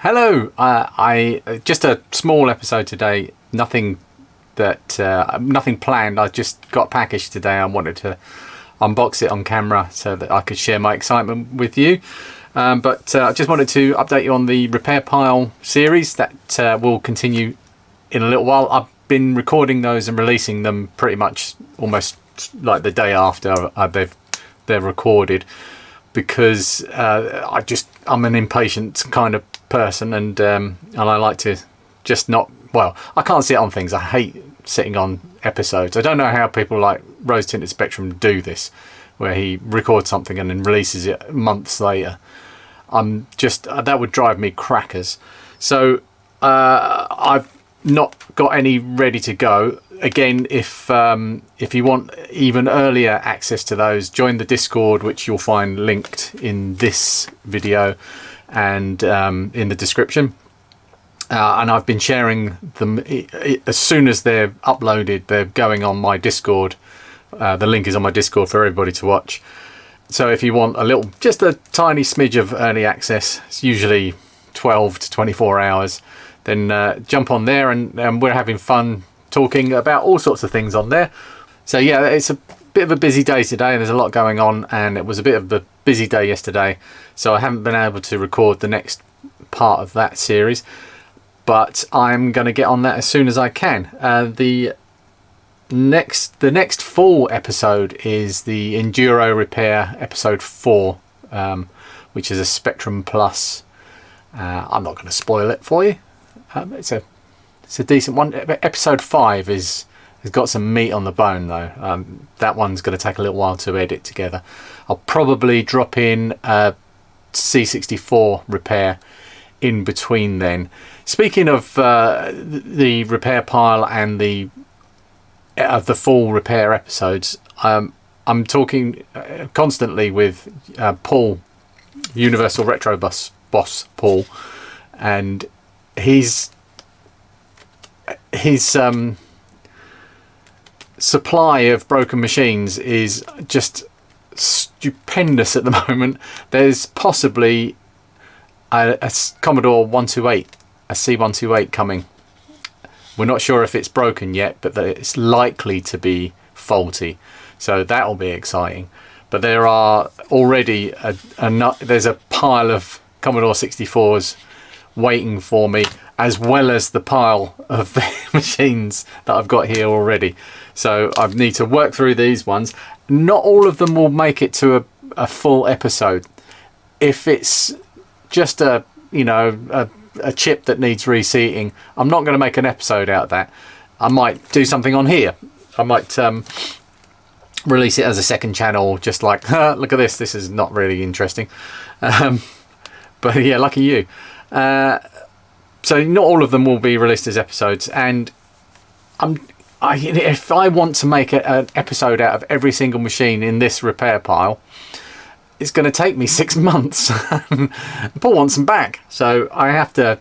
Hello, I just a small episode today. Nothing planned. I just got packaged today. I wanted to unbox it on camera so that I could share my excitement with you. But I just wanted to update you on the repair pile series that will continue in a little while. I've been recording those and releasing them pretty much almost like the day after they're recorded, because I'm an impatient kind of person, and I like to just not, well, I can't sit on things. I hate sitting on episodes. I don't know how people like Rose Tinted Spectrum do this, where he records something and then releases it months later. That would drive me crackers. So I've not got any ready to go. Again, if you want even earlier access to those, join the Discord, which you'll find linked in this video and in the description. And I've been sharing them as soon as they're uploaded. They're going on my Discord. The link is on my Discord for everybody to watch. So if you want just a tiny smidge of early access, it's usually 12 to 24 hours, then jump on there, and we're having fun talking about all sorts of things on there. So yeah, it's a bit of a busy day today, and there's a lot going on, and it was a bit of a busy day yesterday, so I haven't been able to record the next part of that series, but I'm going to get on that as soon as I can. The next full episode is the Enduro Repair episode 4, which is a Spectrum Plus. I'm not going to spoil it for you. It's a decent one. Episode 5 has got some meat on the bone though. That one's going to take a little while to edit together. I'll probably drop in a C64 repair in between then. Speaking of the repair pile and the full repair episodes, I'm talking constantly with Paul, Universal Retro boss Paul, and his supply of broken machines is just stupendous at the moment. There's possibly a Commodore 128, a C128 coming. We're not sure if it's broken yet, but it's likely to be faulty, so that'll be exciting. But there are already there's a pile of Commodore 64s waiting for me, as well as the pile of the machines that I've got here already. So I need to work through these ones. Not all of them will make it to a full episode. If it's just a chip that needs reseating, I'm not going to make an episode out of that. I might do something on here. I might release it as a second channel, just like, look at this. This is not really interesting. But yeah, lucky you. So not all of them will be released as episodes, and if I want to make an episode out of every single machine in this repair pile, it's going to take me 6 months. Paul wants them back, so I have to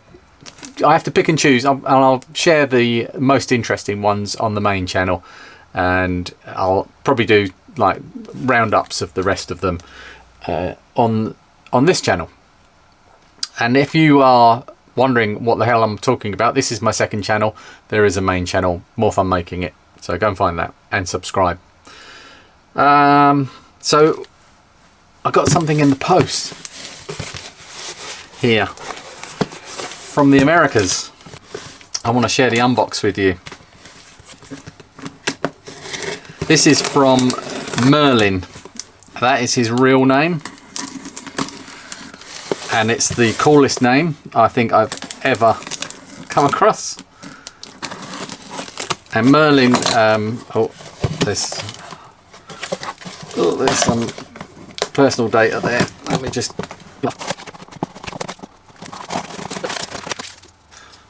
pick and choose. I'll share the most interesting ones on the main channel, and I'll probably do like roundups of the rest of them on this channel. And if you are wondering what the hell I'm talking about, this is my second channel. There is a main channel, more fun making it, so go and find that and subscribe. So I got something in the post here from the Americas. I want to share the unbox with you. This is from Merlin. That is his real name, and it's the coolest name I think I've ever come across. And Merlin, there's some personal data there. Let me just...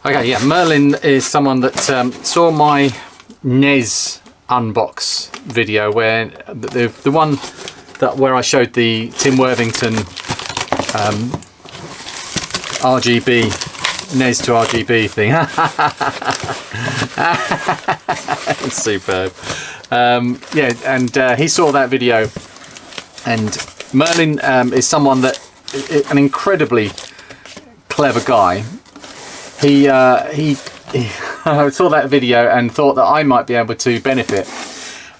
Okay, yeah, Merlin is someone that saw my NES unbox video, where the one where I showed the Tim Worthington RGB, NES to RGB thing. It's superb. Yeah, and he saw that video, and Merlin is someone that an incredibly clever guy. He saw that video and thought that I might be able to benefit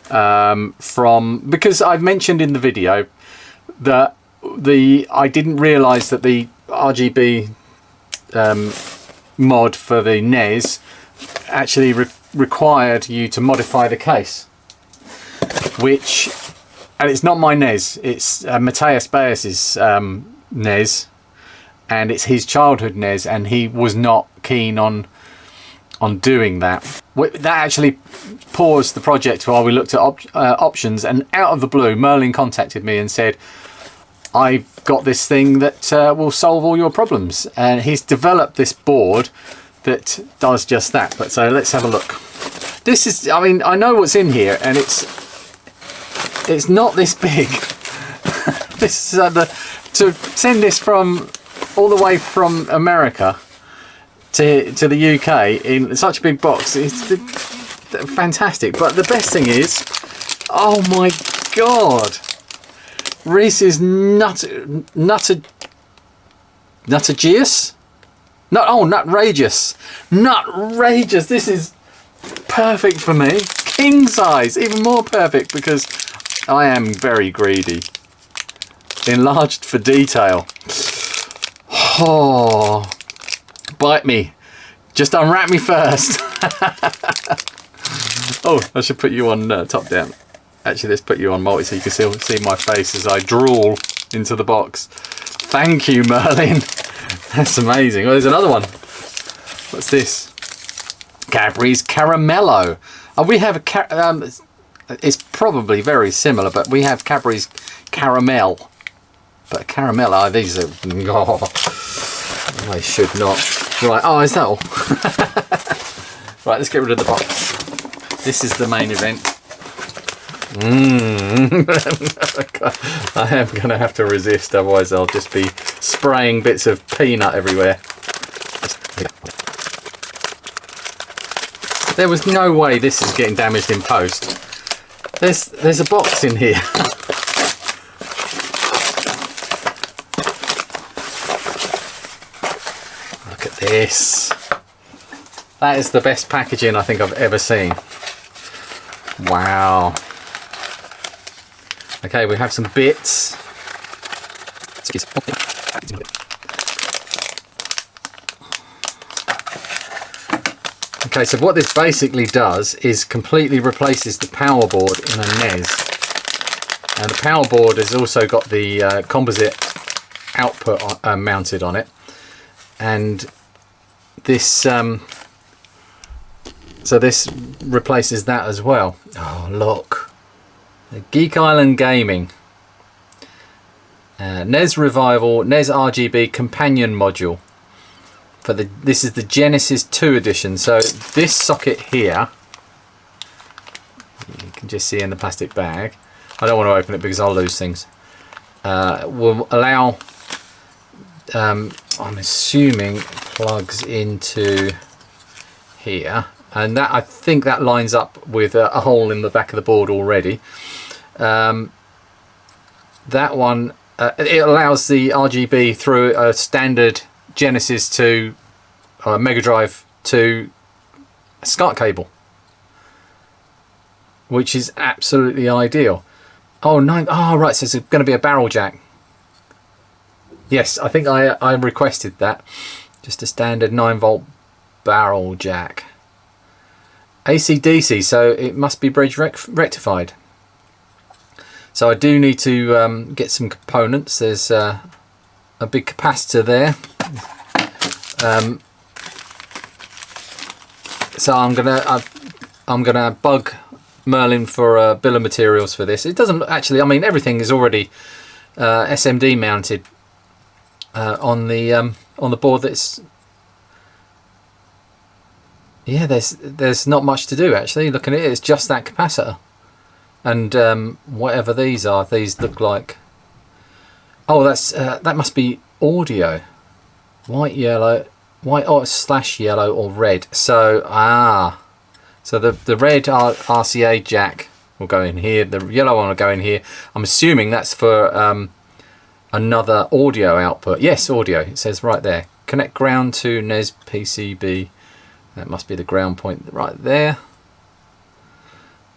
from, because I've mentioned in the video that I didn't realise that the RGB mod for the NES actually required you to modify the case, which, and it's not my NES, it's Matthias Bayes's NES, and it's his childhood NES, and he was not keen on doing that. That actually paused the project while we looked at options, and out of the blue Merlin contacted me and said, I've got this thing that will solve all your problems, and he's developed this board that does just that. But so let's have a look. This is, I mean, I know what's in here, and it's not this big. This is to send this from all the way from America to the UK in such a big box. It's fantastic. But the best thing is, oh my god, Reese's Nutrageous. Nutrageous. This is perfect for me. King size, even more perfect because I am very greedy. Enlarged for detail. Oh, bite me. Just unwrap me first. Oh, I should put you on top down. Actually, let's put you on multi so you can see my face as I drool into the box. Thank you, Merlin. That's amazing. Oh, there's another one. What's this? Cadbury's Caramello. Oh, we have a it's probably very similar, but we have Cadbury's Caramel. But Caramel, these are, oh, I should not. Right, oh, is that all? Right, let's get rid of the box. This is the main event. I am going to have to resist, otherwise I'll just be spraying bits of peanut everywhere. There was no way this is getting damaged in post. There's a box in here. Look at this. That is the best packaging I think I've ever seen. Wow. Okay, we have some bits. Okay, so what this basically does is completely replaces the power board in a NES. And the power board has also got the composite output mounted on it. And this, so this replaces that as well. Oh, look. The Geek Island Gaming. NES Revival, NES RGB companion module. This is the Genesis 2 edition. So this socket here, you can just see in the plastic bag. I don't want to open it because I'll lose things. Will allow, I'm assuming, plugs into here, and that, I think that lines up with a hole in the back of the board already. That one, it allows the RGB through a standard Genesis to Mega Drive to SCART cable, which is absolutely ideal. Oh, right, so it's going to be a barrel jack. Yes, I think I requested that. Just a standard 9-volt barrel jack. AC/DC, so it must be bridge rectified. So I do need to get some components. There's a big capacitor there. So I'm gonna bug Merlin for a bill of materials for this. It doesn't actually. I mean, everything is already SMD mounted on the board. That's, yeah. There's not much to do actually. Looking at it, it's just that capacitor, and whatever these are. These look like. Oh, that must be audio. White, yellow, white or / yellow or red. So so the red RCA jack will go in here. The yellow one will go in here. I'm assuming that's for another audio output. Yes, audio. It says right there. connect ground to NES PCB. That must be the ground point right there.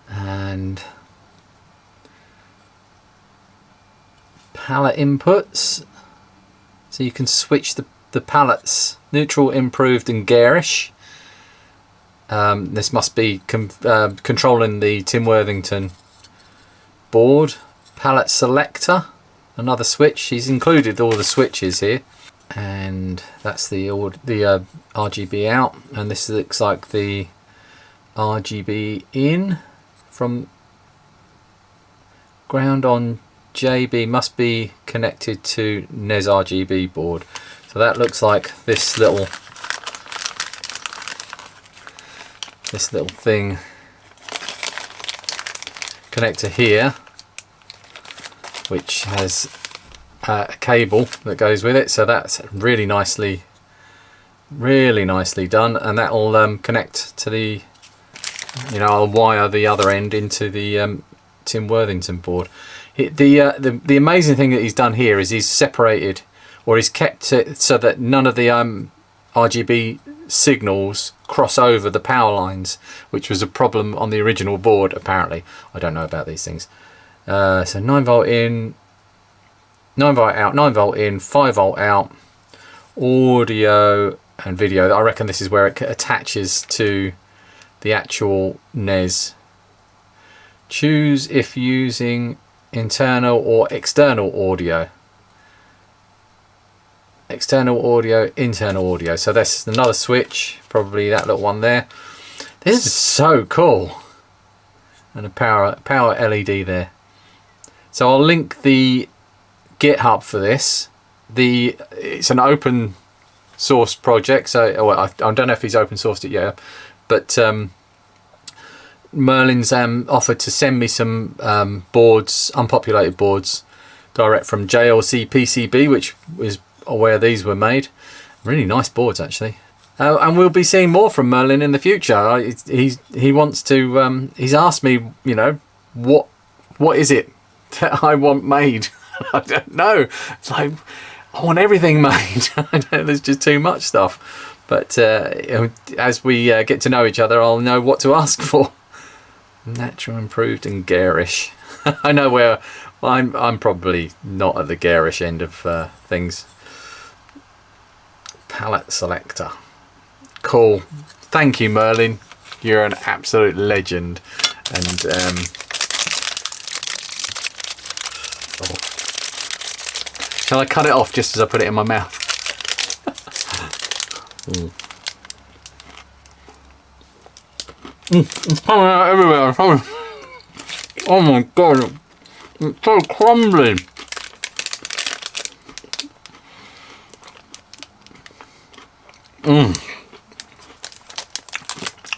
And palette inputs. So you can switch the palettes, neutral, improved and garish. This must be controlling the Tim Worthington board. Palette selector, another switch. He's included all the switches here. And that's the RGB out. And this looks like the RGB in from ground on JB, must be connected to NES RGB board. So that looks like this little thing connector here, which has a cable that goes with it. So that's really nicely done, and that will connect to the, I'll wire the other end into the Tim Worthington board. The amazing thing that he's done here is he's separated, or he's kept it so that none of the RGB signals cross over the power lines, which was a problem on the original board apparently. I don't know about these things. So 9 volt in, 9 volt out, 9 volt in, 5 volt out, audio and video. I reckon this is where it attaches to the actual NES. Choose if using internal or external audio. External audio, internal audio. So that's another switch, probably that little one there. This is so cool. And a power LED there. So I'll link the GitHub for this. It's an open source project, so I don't know if he's open sourced it yet, but Merlin's offered to send me some boards, unpopulated boards, direct from JLC PCB, which is where these were made. Really nice boards actually. And we'll be seeing more from Merlin in the future. He wants to. He's asked me, what is it that I want made? I don't know. It's like I want everything made. There's just too much stuff. But as we get to know each other, I'll know what to ask for. Natural, improved and garish. I know where I'm probably not at the garish end of things. Palette selector. Cool. Thank you, Merlin. You're an absolute legend. And shall I cut it off just as I put it in my mouth? It's coming out everywhere. Oh my god, it's so crumbly.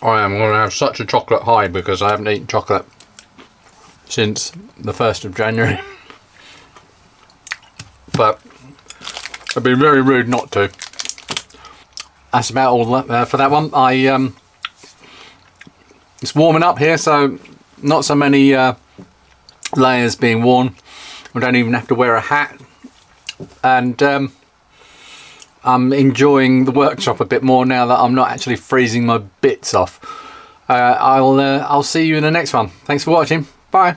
I am going to have such a chocolate high because I haven't eaten chocolate since the 1st of January. But it'd be very rude not to. That's about all for that one. It's warming up here, so not so many layers being worn. I don't even have to wear a hat, and I'm enjoying the workshop a bit more now that I'm not actually freezing my bits off. I'll see you in the next one. Thanks for watching. Bye.